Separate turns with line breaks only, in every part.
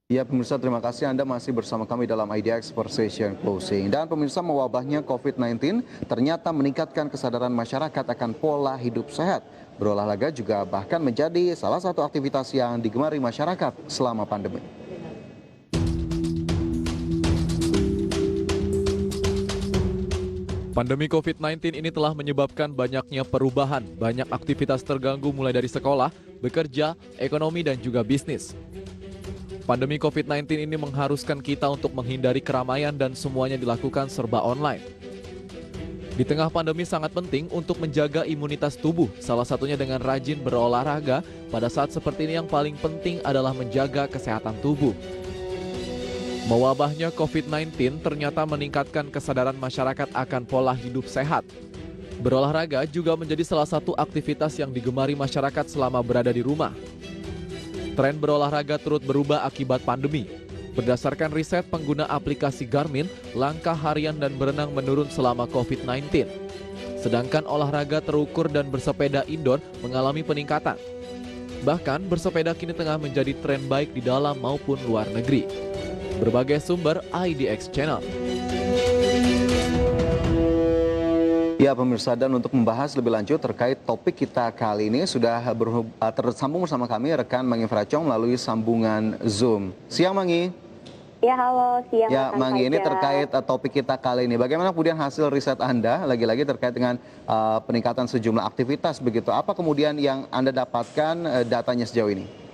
Ya pemirsa, terima kasih Anda masih bersama kami dalam IDX Session Closing. Dan pemirsa, mewabahnya COVID-19 ternyata meningkatkan kesadaran masyarakat akan pola hidup sehat. Berolahraga juga bahkan menjadi salah satu aktivitas yang digemari masyarakat selama pandemi.
Pandemi COVID-19 ini telah menyebabkan banyaknya perubahan, banyak aktivitas terganggu mulai dari sekolah, bekerja, ekonomi, dan juga bisnis. Pandemi COVID-19 ini mengharuskan kita untuk menghindari keramaian dan semuanya dilakukan serba online. Di tengah pandemi sangat penting untuk menjaga imunitas tubuh, salah satunya dengan rajin berolahraga. Pada saat seperti ini yang paling penting adalah menjaga kesehatan tubuh. Mewabahnya COVID-19 ternyata meningkatkan kesadaran masyarakat akan pola hidup sehat. Berolahraga juga menjadi salah satu aktivitas yang digemari masyarakat selama berada di rumah. Tren berolahraga turut berubah akibat pandemi. Berdasarkan riset pengguna aplikasi Garmin, langkah harian dan berenang menurun selama COVID-19. Sedangkan olahraga terukur dan bersepeda indoor mengalami peningkatan. Bahkan bersepeda kini tengah menjadi tren baik di dalam maupun luar negeri. Berbagai sumber IDX Channel.
Ya pemirsa, dan untuk membahas lebih lanjut terkait topik kita kali ini sudah tersambung bersama kami rekan Mangi Fracong melalui sambungan Zoom. Siang Mangi.
Ya, halo, siang
Ya
rekan
Mangi, ini
Fajar.
terkait topik kita kali ini. Bagaimana kemudian hasil riset Anda lagi-lagi terkait dengan peningkatan sejumlah aktivitas begitu. Apa kemudian yang Anda dapatkan datanya sejauh ini?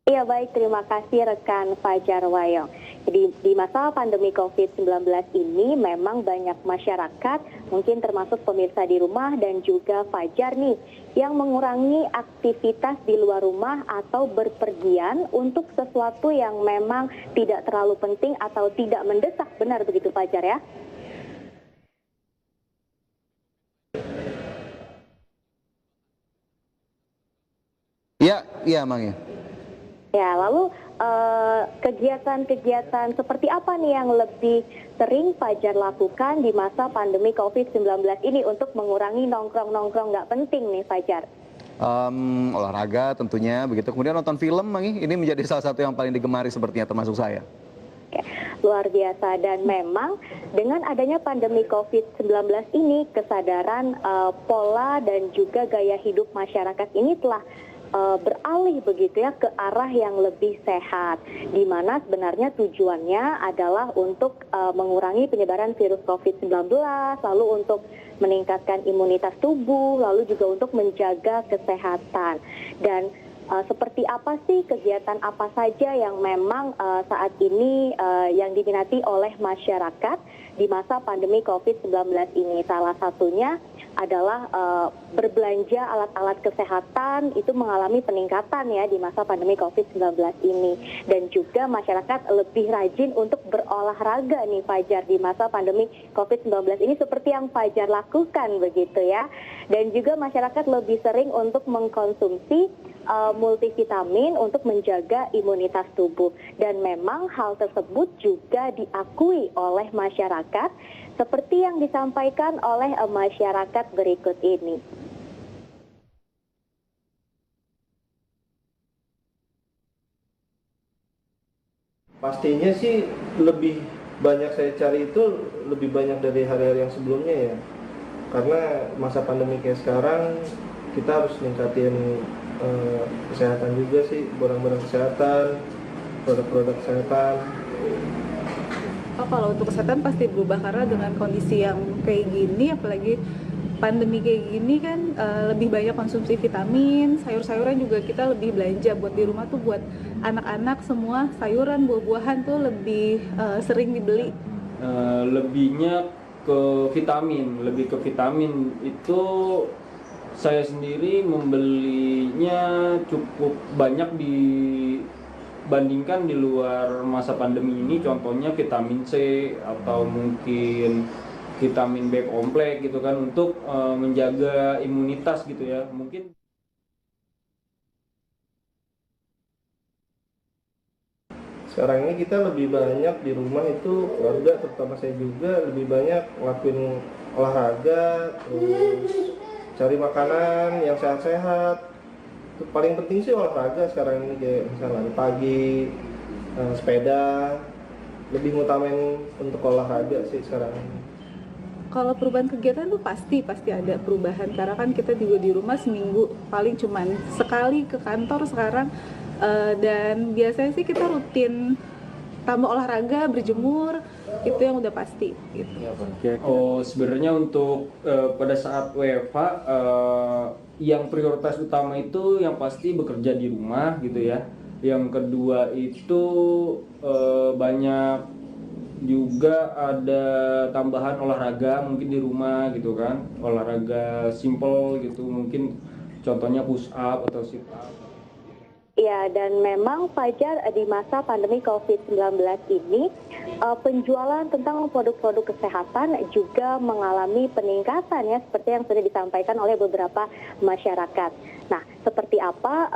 Iya baik, terima kasih rekan Fajar Wayong. Jadi di masa pandemi COVID-19 ini memang banyak masyarakat, mungkin termasuk pemirsa di rumah dan juga Fajar nih, yang mengurangi aktivitas di luar rumah atau berpergian untuk sesuatu yang memang tidak terlalu penting atau tidak mendesak. Benar begitu Fajar ya?
Iya Mangi.
Ya, lalu kegiatan-kegiatan seperti apa nih yang lebih sering Fajar lakukan di masa pandemi COVID-19 ini untuk mengurangi nongkrong-nongkrong nggak penting nih Fajar?
Olahraga tentunya begitu. Kemudian nonton film Mangi, ini menjadi salah satu yang paling digemari sepertinya termasuk saya.
Ya, luar biasa, dan memang dengan adanya pandemi COVID-19 ini kesadaran pola dan juga gaya hidup masyarakat ini telah beralih begitu ya ke arah yang lebih sehat, di mana sebenarnya tujuannya adalah untuk mengurangi penyebaran virus COVID-19, lalu untuk meningkatkan imunitas tubuh, lalu juga untuk menjaga kesehatan. Dan seperti apa sih kegiatan apa saja yang memang saat ini yang diminati oleh masyarakat di masa pandemi COVID-19 ini? Salah satunya adalah berbelanja alat-alat kesehatan itu mengalami peningkatan ya di masa pandemi COVID-19 ini. Dan juga masyarakat lebih rajin untuk berolahraga nih Fajar di masa pandemi COVID-19 ini seperti yang Fajar lakukan begitu ya. Dan juga masyarakat lebih sering untuk mengkonsumsi multivitamin untuk menjaga imunitas tubuh. Dan memang hal tersebut juga diakui oleh masyarakat seperti yang disampaikan oleh masyarakat berikut ini.
Pastinya sih lebih banyak saya cari itu lebih banyak dari hari-hari yang sebelumnya ya. Karena masa pandemi kayak sekarang kita harus ningkatin kesehatan juga sih, barang-barang kesehatan, produk-produk kesehatan.
Oh, kalau untuk kesehatan pasti berubah karena dengan kondisi yang kayak gini, apalagi pandemi kayak gini kan lebih banyak konsumsi vitamin, sayur-sayuran juga kita lebih belanja buat di rumah tuh buat anak-anak semua sayuran, buah-buahan tuh lebih sering dibeli.
Lebihnya lebih ke vitamin itu saya sendiri membelinya cukup banyak dibandingkan di luar masa pandemi ini, contohnya vitamin C atau mungkin vitamin B kompleks gitu kan untuk menjaga imunitas gitu ya. Mungkin
Sekarang ini kita lebih banyak di rumah itu, keluarga terutama saya juga lebih banyak ngelakuin olahraga, terus cari makanan yang sehat-sehat. Paling penting sih olahraga sekarang ini, kayak misalnya pagi sepeda, lebih ngutamain untuk olahraga sih sekarang.
Kalau perubahan kegiatan tuh pasti ada perubahan karena kan kita juga di rumah seminggu paling cuman sekali ke kantor sekarang. Dan biasanya sih kita rutin tambah olahraga, berjemur, itu yang udah pasti gitu.
Oh, sebenarnya untuk pada saat WFH yang prioritas utama itu yang pasti bekerja di rumah gitu ya. Yang kedua itu banyak juga ada tambahan olahraga mungkin di rumah gitu kan, olahraga simple gitu, mungkin contohnya push up atau sit up.
Ya, dan memang Fajar di masa pandemi COVID-19 ini penjualan tentang produk-produk kesehatan juga mengalami peningkatan ya, seperti yang sudah disampaikan oleh beberapa masyarakat. Nah, seperti apa,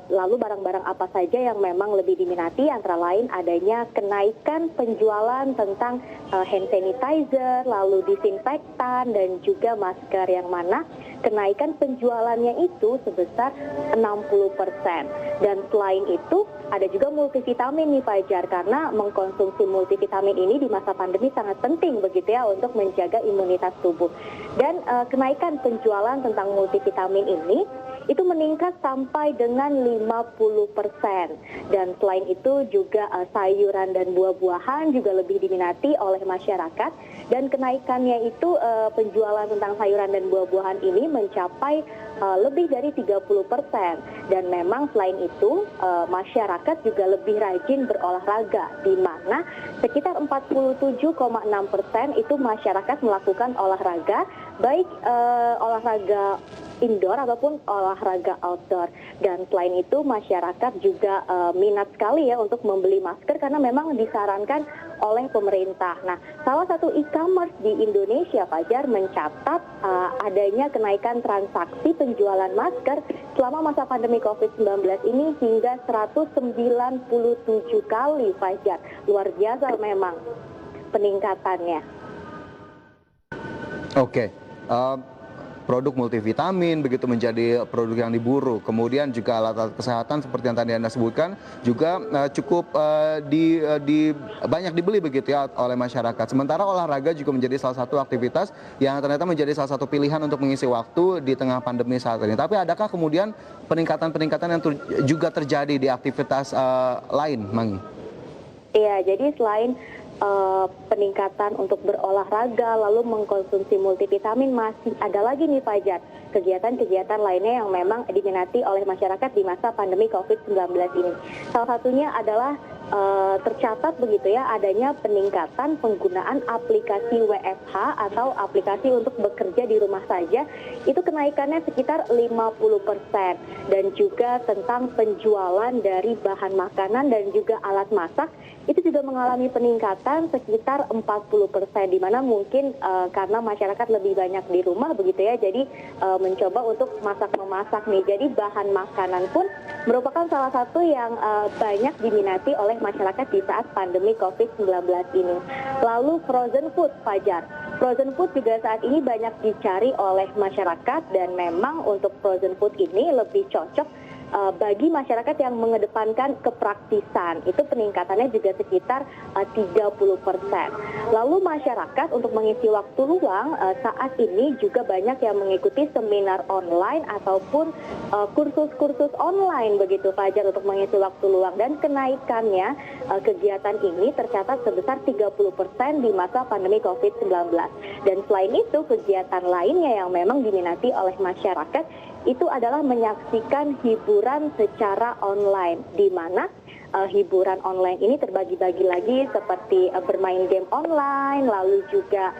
lalu barang-barang apa saja yang memang lebih diminati, antara lain adanya kenaikan penjualan tentang hand sanitizer, lalu disinfektan, dan juga masker, yang mana kenaikan penjualannya itu sebesar 60%. Dan selain itu, ada juga multivitamin nih Fajar, karena mengkonsumsi multivitamin ini di masa pandemi sangat penting begitu ya untuk menjaga imunitas tubuh. Dan kenaikan penjualan tentang multivitamin ini itu meningkat sampai dengan 50%. Dan selain itu juga sayuran dan buah-buahan juga lebih diminati oleh masyarakat. Dan kenaikannya itu penjualan tentang sayuran dan buah-buahan ini mencapai lebih dari 30%. Dan memang selain itu masyarakat juga lebih rajin berolahraga, di mana sekitar 47,6% itu masyarakat melakukan olahraga, baik olahraga indoor ataupun olahraga outdoor. Dan selain itu masyarakat juga minat sekali ya untuk membeli masker karena memang disarankan oleh pemerintah. Nah, salah satu e-commerce di Indonesia, Fajar, mencatat adanya kenaikan transaksi penjualan masker selama masa pandemi COVID-19 ini hingga 197 kali, Fajar. Luar biasa memang peningkatannya.
Oke. Produk multivitamin begitu menjadi produk yang diburu. Kemudian juga alat-alat kesehatan seperti yang tadi Anda sebutkan juga cukup banyak dibeli begitu ya oleh masyarakat. Sementara olahraga juga menjadi salah satu aktivitas yang ternyata menjadi salah satu pilihan untuk mengisi waktu di tengah pandemi saat ini. Tapi adakah kemudian peningkatan-peningkatan yang juga terjadi di aktivitas lain, Mangi?
Iya, jadi selain peningkatan untuk berolahraga lalu mengkonsumsi multivitamin, masih ada lagi nih Fajar kegiatan-kegiatan lainnya yang memang diminati oleh masyarakat di masa pandemi COVID-19 ini. Salah satunya adalah tercatat begitu ya adanya peningkatan penggunaan aplikasi WFH atau aplikasi untuk bekerja di rumah saja, itu kenaikannya sekitar 50%. Dan juga tentang penjualan dari bahan makanan dan juga alat masak itu juga mengalami peningkatan sekitar 40%, di mana mungkin karena masyarakat lebih banyak di rumah begitu ya, jadi mencoba untuk masak-memasak nih. Jadi bahan makanan pun merupakan salah satu yang banyak diminati oleh masyarakat di saat pandemi COVID-19 ini. Lalu frozen food, Fajar. Frozen food juga saat ini banyak dicari oleh masyarakat, dan memang untuk frozen food ini lebih cocok bagi masyarakat yang mengedepankan kepraktisan. Itu peningkatannya juga sekitar 30%. Lalu masyarakat untuk mengisi waktu luang saat ini juga banyak yang mengikuti seminar online ataupun kursus-kursus online begitu Fajar untuk mengisi waktu luang, dan kenaikannya kegiatan ini tercatat sebesar 30% di masa pandemi COVID-19. Dan selain itu kegiatan lainnya yang memang diminati oleh masyarakat itu adalah menyaksikan hiburan secara online, di mana hiburan online ini terbagi-bagi lagi seperti bermain game online, lalu juga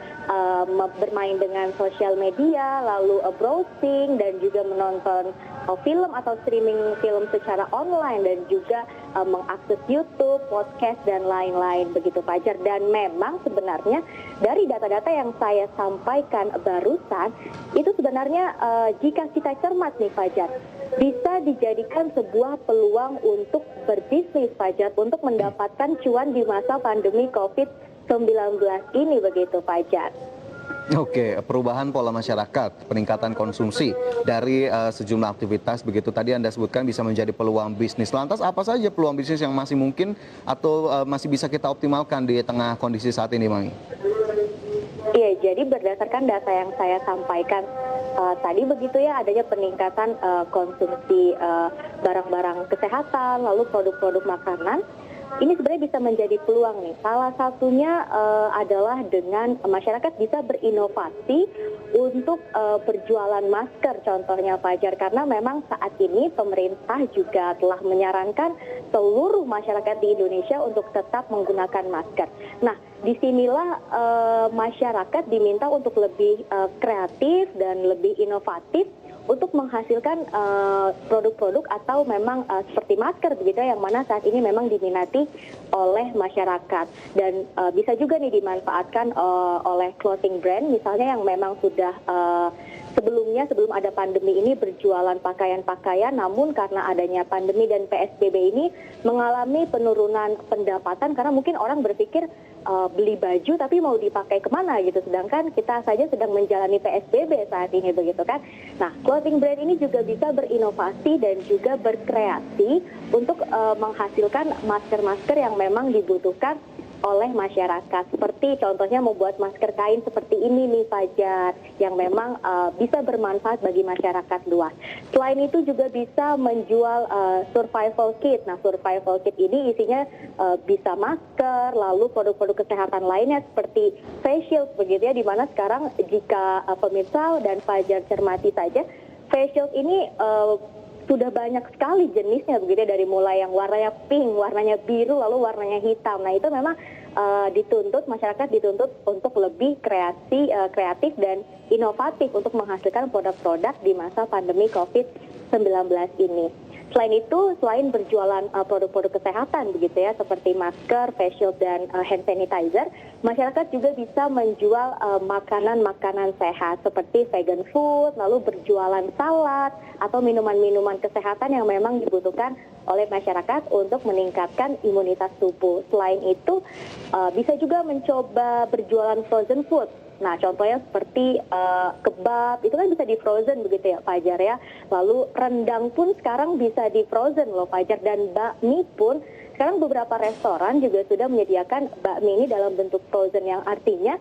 bermain dengan sosial media, lalu browsing, dan juga menonton film atau streaming film secara online, dan juga mengakses YouTube, podcast, dan lain-lain begitu Fajar. Dan memang sebenarnya dari data-data yang saya sampaikan barusan itu sebenarnya jika kita cermat nih Fajar, bisa dijadikan sebuah peluang untuk berbisnis Fajar, untuk mendapatkan cuan di masa pandemi COVID-19 ini begitu Fajar.
Oke, perubahan pola masyarakat, peningkatan konsumsi dari sejumlah aktivitas begitu tadi Anda sebutkan bisa menjadi peluang bisnis. Lantas apa saja peluang bisnis yang masih mungkin atau masih bisa kita optimalkan di tengah kondisi saat ini, Mangi?
Iya, jadi berdasarkan data yang saya sampaikan tadi begitu ya, adanya peningkatan konsumsi barang-barang kesehatan, lalu produk-produk makanan. Ini sebenarnya bisa menjadi peluang nih. Salah satunya adalah dengan masyarakat bisa berinovasi untuk berjualan masker contohnya Fajar. Karena memang saat ini pemerintah juga telah menyarankan seluruh masyarakat di Indonesia untuk tetap menggunakan masker. Nah, disinilah masyarakat diminta untuk lebih kreatif dan lebih inovatif untuk menghasilkan produk-produk atau memang seperti masker begitu yang mana saat ini memang diminati oleh masyarakat dan bisa juga nih dimanfaatkan oleh clothing brand misalnya yang memang sudah sebelum ada pandemi ini berjualan pakaian-pakaian, namun karena adanya pandemi dan PSBB ini mengalami penurunan pendapatan karena mungkin orang berpikir beli baju tapi mau dipakai kemana gitu, sedangkan kita saja sedang menjalani PSBB saat ini begitu kan. Nah, clothing brand ini juga bisa berinovasi dan juga berkreasi untuk menghasilkan masker-masker yang memang dibutuhkan oleh masyarakat. Seperti contohnya membuat masker kain seperti ini nih Fajar, yang memang bisa bermanfaat bagi masyarakat luas. Selain itu juga bisa menjual survival kit. Nah, survival kit ini isinya bisa masker, lalu produk-produk kesehatan lainnya seperti face shield begitu ya, di mana sekarang jika pemirsa dan Fajar cermati saja, face shield ini sudah banyak sekali jenisnya begitu ya, dari mulai yang warnanya pink, warnanya biru, lalu warnanya hitam. Nah, itu memang masyarakat dituntut untuk lebih kreatif dan inovatif untuk menghasilkan produk-produk di masa pandemi COVID-19 ini. Selain itu, selain berjualan produk-produk kesehatan begitu ya, seperti masker, face shield, dan hand sanitizer, masyarakat juga bisa menjual makanan-makanan sehat seperti vegan food, lalu berjualan salad atau minuman-minuman kesehatan yang memang dibutuhkan oleh masyarakat untuk meningkatkan imunitas tubuh. Selain itu, bisa juga mencoba berjualan frozen food. Nah, contohnya seperti kebab, itu kan bisa di frozen begitu ya Fajar ya. Lalu rendang pun sekarang bisa di frozen loh Fajar, dan bakmi pun sekarang beberapa restoran juga sudah menyediakan bakmi ini dalam bentuk frozen, yang artinya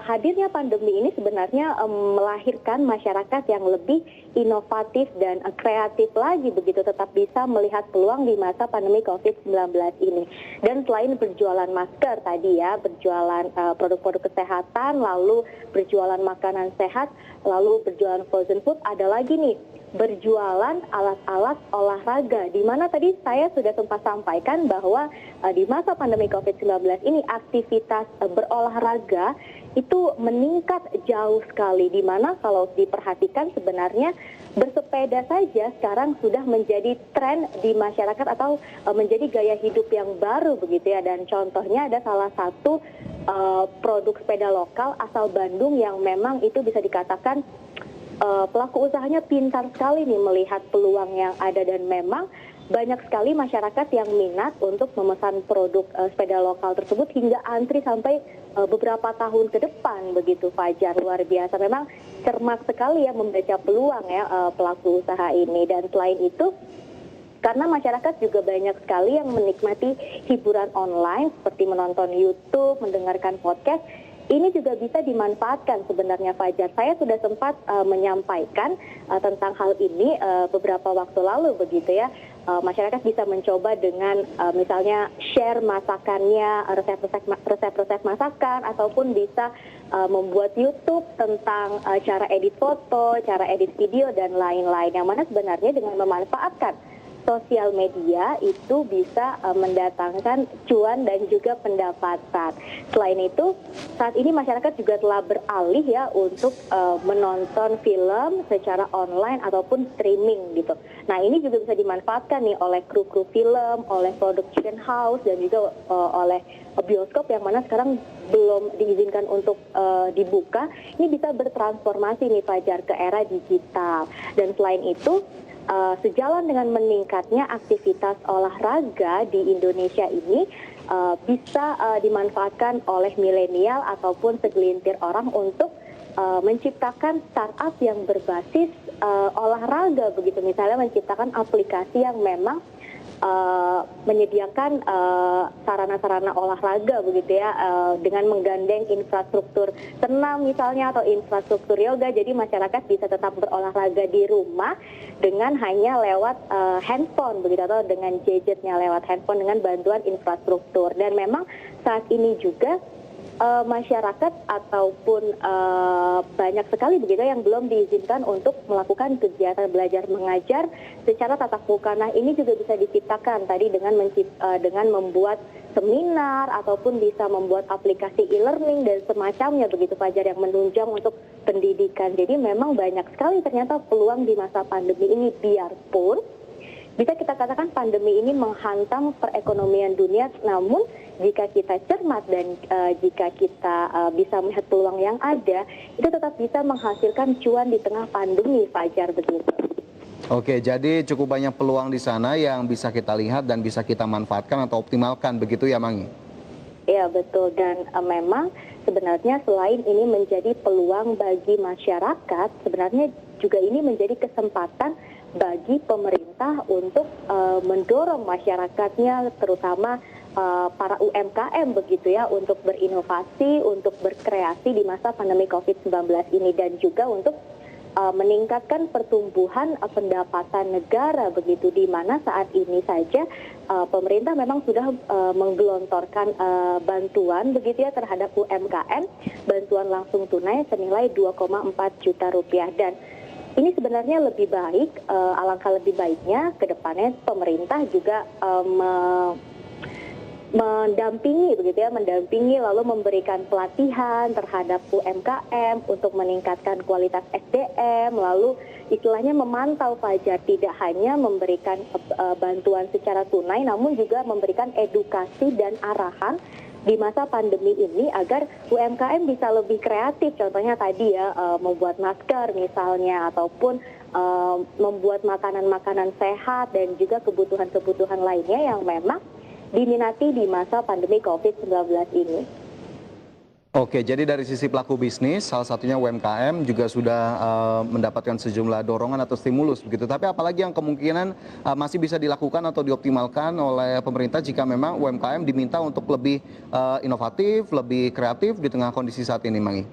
hadirnya pandemi ini sebenarnya melahirkan masyarakat yang lebih inovatif dan kreatif lagi begitu, tetap bisa melihat peluang di masa pandemi COVID-19 ini. Dan selain berjualan masker tadi ya, berjualan produk-produk kesehatan, lalu berjualan makanan sehat, lalu berjualan frozen food, ada lagi nih berjualan alat-alat olahraga, di mana tadi saya sudah sempat sampaikan bahwa di masa pandemi COVID-19 ini aktivitas berolahraga itu meningkat jauh sekali, di mana kalau diperhatikan sebenarnya bersepeda saja sekarang sudah menjadi tren di masyarakat atau menjadi gaya hidup yang baru begitu ya. Dan contohnya ada salah satu produk sepeda lokal asal Bandung yang memang itu bisa dikatakan pelaku usahanya pintar sekali nih melihat peluang yang ada, dan memang banyak sekali masyarakat yang minat untuk memesan produk sepeda lokal tersebut hingga antri sampai beberapa tahun ke depan begitu Fajar. Luar biasa, memang cermat sekali ya membaca peluang ya pelaku usaha ini. Dan selain itu, karena masyarakat juga banyak sekali yang menikmati hiburan online seperti menonton YouTube, mendengarkan podcast, ini juga bisa dimanfaatkan sebenarnya Fajar. Saya sudah sempat menyampaikan tentang hal ini beberapa waktu lalu begitu ya. Masyarakat bisa mencoba dengan misalnya share masakannya, resep-resep masakan, ataupun bisa membuat YouTube tentang cara edit foto, cara edit video, dan lain-lain. Yang mana sebenarnya dengan memanfaatkan sosial media itu bisa mendatangkan cuan dan juga pendapatan. Selain itu, saat ini masyarakat juga telah beralih ya untuk menonton film secara online ataupun streaming gitu. Nah, ini juga bisa dimanfaatkan nih oleh kru-kru film, oleh production house, dan juga oleh bioskop yang mana sekarang belum diizinkan untuk dibuka. Ini bisa bertransformasi nih Fajar ke era digital. Dan selain itu, sejalan dengan meningkatnya aktivitas olahraga di Indonesia ini bisa dimanfaatkan oleh milenial ataupun segelintir orang untuk menciptakan startup yang berbasis olahraga begitu, misalnya menciptakan aplikasi yang memang menyediakan sarana-sarana olahraga begitu ya, dengan menggandeng infrastruktur senam misalnya atau infrastruktur yoga, jadi masyarakat bisa tetap berolahraga di rumah dengan hanya lewat handphone begitu, atau dengan gadgetnya lewat handphone dengan bantuan infrastruktur. Dan memang saat ini juga masyarakat ataupun banyak sekali begitu yang belum diizinkan untuk melakukan kegiatan belajar mengajar secara tatap muka. Nah, ini juga bisa diciptakan tadi dengan membuat seminar ataupun bisa membuat aplikasi e-learning dan semacamnya begitu Fajar, yang menunjang untuk pendidikan. Jadi memang banyak sekali ternyata peluang di masa pandemi ini, biarpun bisa kita katakan pandemi ini menghantam perekonomian dunia, namun jika kita cermat dan jika kita bisa melihat peluang yang ada, itu tetap bisa menghasilkan cuan di tengah pandemi, Fajar, begitu.
Oke, jadi cukup banyak peluang di sana yang bisa kita lihat dan bisa kita manfaatkan atau optimalkan, begitu ya, Mangi?
Iya, betul. Dan memang sebenarnya selain ini menjadi peluang bagi masyarakat, sebenarnya juga ini menjadi kesempatan bagi pemerintah untuk mendorong masyarakatnya, terutama para UMKM begitu ya, untuk berinovasi, untuk berkreasi di masa pandemi COVID-19 ini, dan juga untuk meningkatkan pertumbuhan pendapatan negara begitu, di mana saat ini saja pemerintah memang sudah menggelontorkan bantuan begitu ya terhadap UMKM, bantuan langsung tunai senilai 2,4 juta rupiah. Dan ini sebenarnya lebih baik, alangkah lebih baiknya ke depannya pemerintah juga mendampingi begitu ya, mendampingi lalu memberikan pelatihan terhadap UMKM untuk meningkatkan kualitas SDM, lalu istilahnya memantau Fajar, tidak hanya memberikan bantuan secara tunai, namun juga memberikan edukasi dan arahan di masa pandemi ini agar UMKM bisa lebih kreatif, contohnya tadi ya, membuat masker misalnya, ataupun membuat makanan-makanan sehat dan juga kebutuhan-kebutuhan lainnya yang memang diminati di masa pandemi COVID-19 ini.
Oke, jadi dari sisi pelaku bisnis, salah satunya UMKM juga sudah mendapatkan sejumlah dorongan atau stimulus begitu. Tapi apalagi yang kemungkinan masih bisa dilakukan atau dioptimalkan oleh pemerintah jika memang UMKM diminta untuk lebih inovatif, lebih kreatif di tengah kondisi saat ini, Mangi?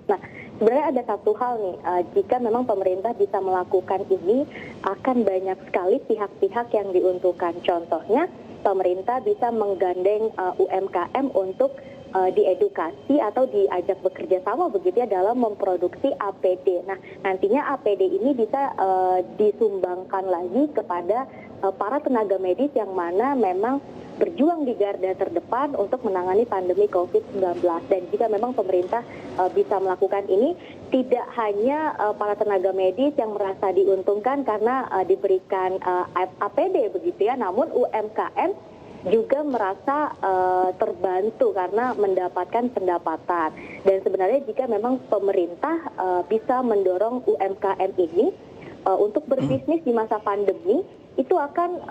Nah, sebenarnya ada satu hal nih, jika memang pemerintah bisa melakukan ini, akan banyak sekali pihak-pihak yang diuntungkan. Contohnya, pemerintah bisa menggandeng UMKM untuk diedukasi atau diajak bekerja sama begitu ya dalam memproduksi APD. Nah, nantinya APD ini bisa disumbangkan lagi kepada para tenaga medis yang mana memang berjuang di garda terdepan untuk menangani pandemi COVID-19. Dan jika memang pemerintah bisa melakukan ini, tidak hanya para tenaga medis yang merasa diuntungkan karena diberikan APD begitu ya, namun UMKM juga merasa terbantu karena mendapatkan pendapatan. Dan sebenarnya jika memang pemerintah bisa mendorong UMKM ini untuk berbisnis di masa pandemi, itu akan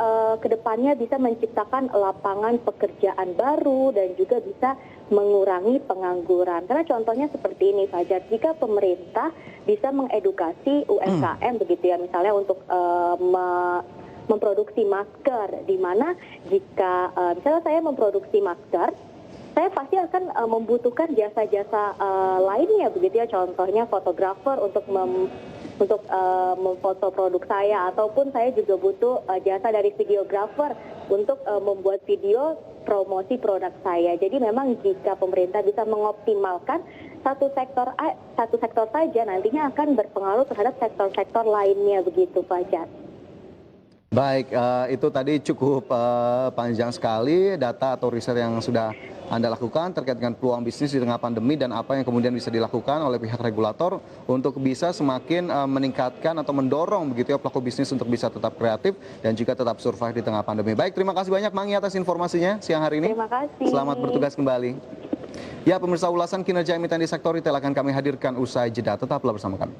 kedepannya bisa menciptakan lapangan pekerjaan baru dan juga bisa mengurangi pengangguran. Karena contohnya seperti ini Fajar, jika pemerintah bisa mengedukasi UMKM begitu ya, misalnya untuk memproduksi masker, di mana jika misalnya saya memproduksi masker, saya pasti akan membutuhkan jasa-jasa lainnya begitu ya, contohnya fotografer untuk memfoto produk saya, ataupun saya juga butuh jasa dari videografer untuk membuat video promosi produk saya. Jadi memang jika pemerintah bisa mengoptimalkan satu sektor saja, nantinya akan berpengaruh terhadap sektor-sektor lainnya begitu Fajar.
Baik, itu tadi cukup panjang sekali data atau riset yang sudah Anda lakukan terkait dengan peluang bisnis di tengah pandemi dan apa yang kemudian bisa dilakukan oleh pihak regulator untuk bisa semakin meningkatkan atau mendorong begitu ya pelaku bisnis untuk bisa tetap kreatif dan juga tetap survive di tengah pandemi. Baik, terima kasih banyak Mangi atas informasinya siang hari ini.
Terima kasih.
Selamat bertugas kembali. Ya, pemirsa, ulasan kinerja emiten di sektor retail akan kami hadirkan usai jeda. Tetaplah bersama kami.